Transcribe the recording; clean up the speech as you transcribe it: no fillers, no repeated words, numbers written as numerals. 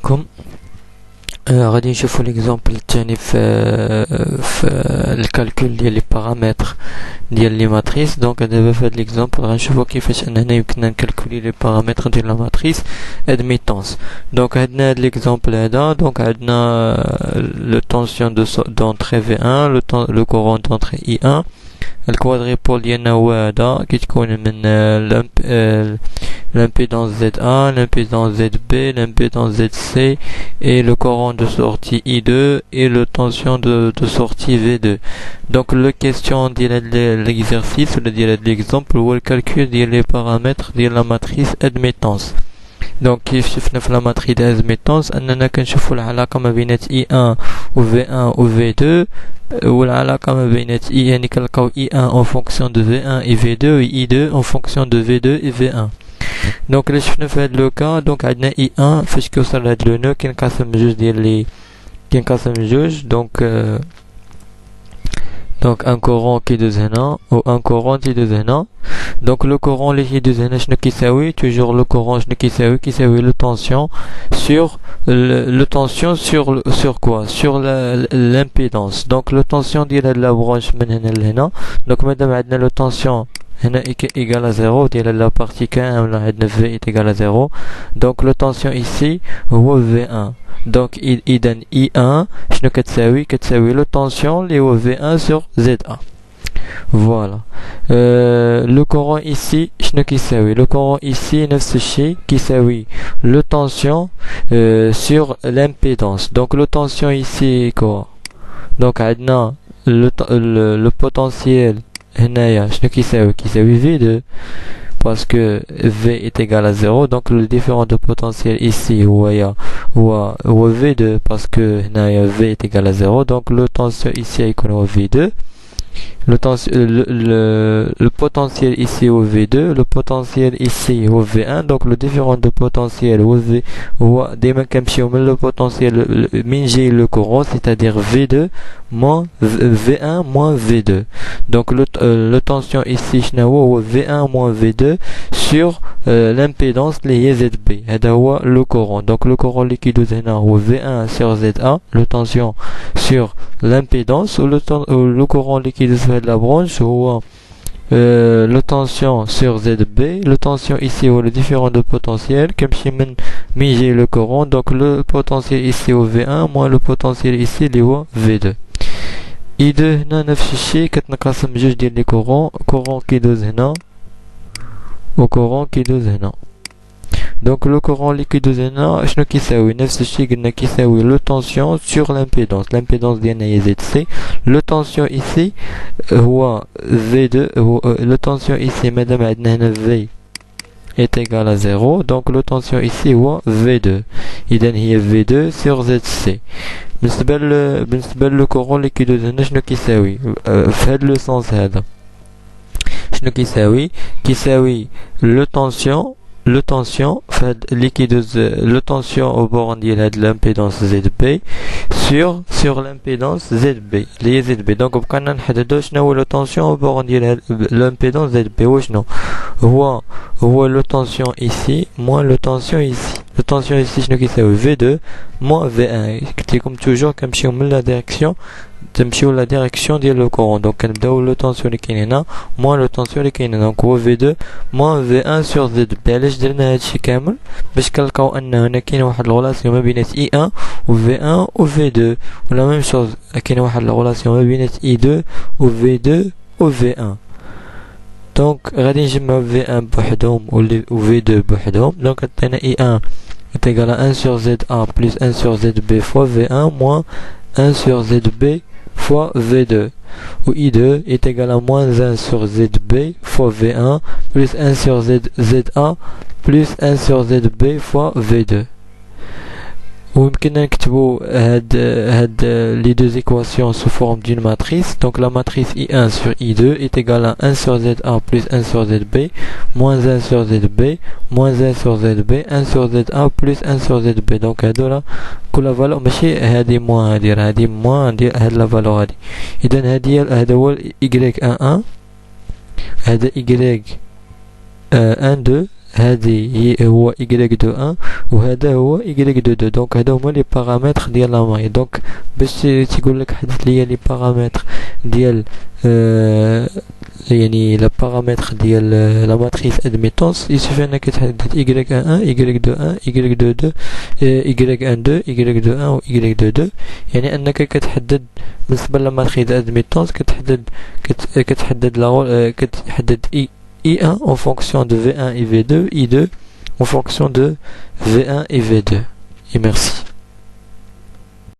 عليكم. غادي نشوفوا ليكزامبل الثاني في الكالكول ديال لي بارامتر ديال لي ماتريس. دونك دابا في هذا ليكزامبل غنشوفوا كيفاش اننا يمكننا نكالكولي لي بارامتر ديال لا ماتريس ادميتونس. دونك عندنا هذا ليكزامبل هذا. دونك عندنا لو طونسيون دونطري V1 لو كورون دونطري I1. الكوادريبول ديالنا هو هذا كيتكون من l'impédance ZA, l'impédance ZB, l'impédance ZC et le courant de sortie I2 et le tension de sortie V2. Donc la question de l'exercice ou de l'exemple ou le calcul des paramètres de la matrice admittance. Donc كيف شفنا في la matrice d'admittance أننا كنشوفوا العلاقة ما بين I1 و V1 و V2 والعلاقة ما بين I يعني كنلقاو I1 en fonction de V1 et V2 et I2 en fonction de V2 et V1. دونك اللي شفنا في هاد لوكا دونك عندنا I1 فاش كيوصل لهاد لو نو كينقسم بجوج ديال لي كينقسم بجوج. دونك ان كورون كيدوز هنا و ان كورون تيدوز هنا. دونك لو كورون اللي كيدوز هنا شنو كيساوي توجور لو كورون شنو كيساوي لو طونسيون سور لو طونسيون سور كوا سور لامبيدونس. دونك لو طونسيون ديال هاد لا برونش من هنا لهنا. دونك مادام عندنا لو طونسيون هنا égal à 0 ديال la partie كاملة عندنا V est égal à 0. donc le tension ici هو V1. donc إذا I1 شنو كتساوي le tension اللي هو V1 sur ZA. voilà. le courant ici شنو كيساوي le courant ici نفس الشيء كيساوي le tension sur l'impédance. donc le tension ici quoi donc عندنا le potentiel هنايا شنو كيساوي V2 parce que V est égal à 0. donc le différent de potentiel ici هو V2 parce que هنايا V est égal à 0. donc le tension ici يكون V2. le potentiel ici au V2 le potentiel ici au V1. donc le différent de potentiel au V هو ديما كنمشيو من le potentiel من جاي le courant c'est-à-dire V2 moins V1 moins V2. donc le tension ici شنو هو V1 moins V2 sur l'impédance اللي هي ZB. هذا هو le courant. donc le courant اللي كيدوز هنا هو V1 sur ZA le tension sur l'impédance ou le courant اللي كيدوز في هاد la branche هو le tension sur ZB. le tension ici هو le différent de potentiel كنمشي من جاي le courant. donc le potentiel ici هو V1 moins le potentiel ici اللي هو V2. I2 هنا نفس الشيء كتنقسم بجوج ديال لي كورون كيدوز هنا و كورون كيدوز هنا. donc le courant اللي كيدوز هنا شنو كيساوي نفس الشيء قلنا كيساوي le tension sur l'impédance ديالنا هي ZC. le tension ici هو V2 le tension ici مادام عندنا هنا V est égal à 0. donc le tension ici هو V2. إذن هي V2 sur ZC. بالنسبة لو كورون اللي كيدوز هنا شنو كيساوي في هاد لو سونس هذا شنو كيساوي le tension فهاد اللي كيدوز le tension au borne ديال هاد l'impédance ZB sur l'impédance ZB اللي هي ZB. donc بقينا نحددو شنو هو le tension au borne ديال هاد l'impédance ZB وشنو هو le tension ici moins le tension ici. le tension ici شنو كيساوي V2 moins V1. قلت لكم توجور كنمشيو من لا ديريكسيون تمشيو لا ديريكسيون ديال لو كورون. دونك كنبداو لو طونسيون اللي كاين هنا موان لو طونسيون اللي كاين هنا. دونك هو V2 موان V1 سور ZB. علاش درنا هادشي كامل باش كنلقاو ان هنا كاين واحد الغولاسيون ما بين I1 و V1 و V2 ولا ميم شوز كاين واحد الغولاسيون ما بين I2 و V2 و V1. دونك غادي نجمعو V1 بوحدهم و V2 بوحدهم. دونك عطينا I1 est égal à 1 sur ZA plus 1 sur ZB fois V1 moins 1 sur ZB fois V2 où I2 est égal à moins 1 sur ZB fois V1 plus 1 sur ZA plus 1 sur ZB fois V2. ويمكننا نكتبو هاد les deux équations sous forme d'une matrice. donc la matrice I1 sur I2 est égale à 1 sur ZA plus 1 sur ZB moins 1 sur ZB moins 1 sur ZB 1 sur ZA plus 1 sur ZB. donc هادولا كل فالور ماشي هادي موان هادي موان ندير هاد لا فالور هادي. اذا هذا هو Y11 هذا Y 1 2 هذه هو y دو 1 وهذا هو y دو 2. دونك هادو هما لي بارامتر ديال لا ماي. دونك باش تيقول لك حدد لي لي بارامتر ديال يعني لا بارامتر ديال لا ماتريس ادميتونس، يسوفي انك تحدد y1 y2 1 y2 2 y1 2 y2 1 و y2 2. يعني انك كتحدد بالنسبه للماتريس ادميتونس كتحدد I1 en fonction de V1 et V2, I2 en fonction de V1 et V2. Et merci.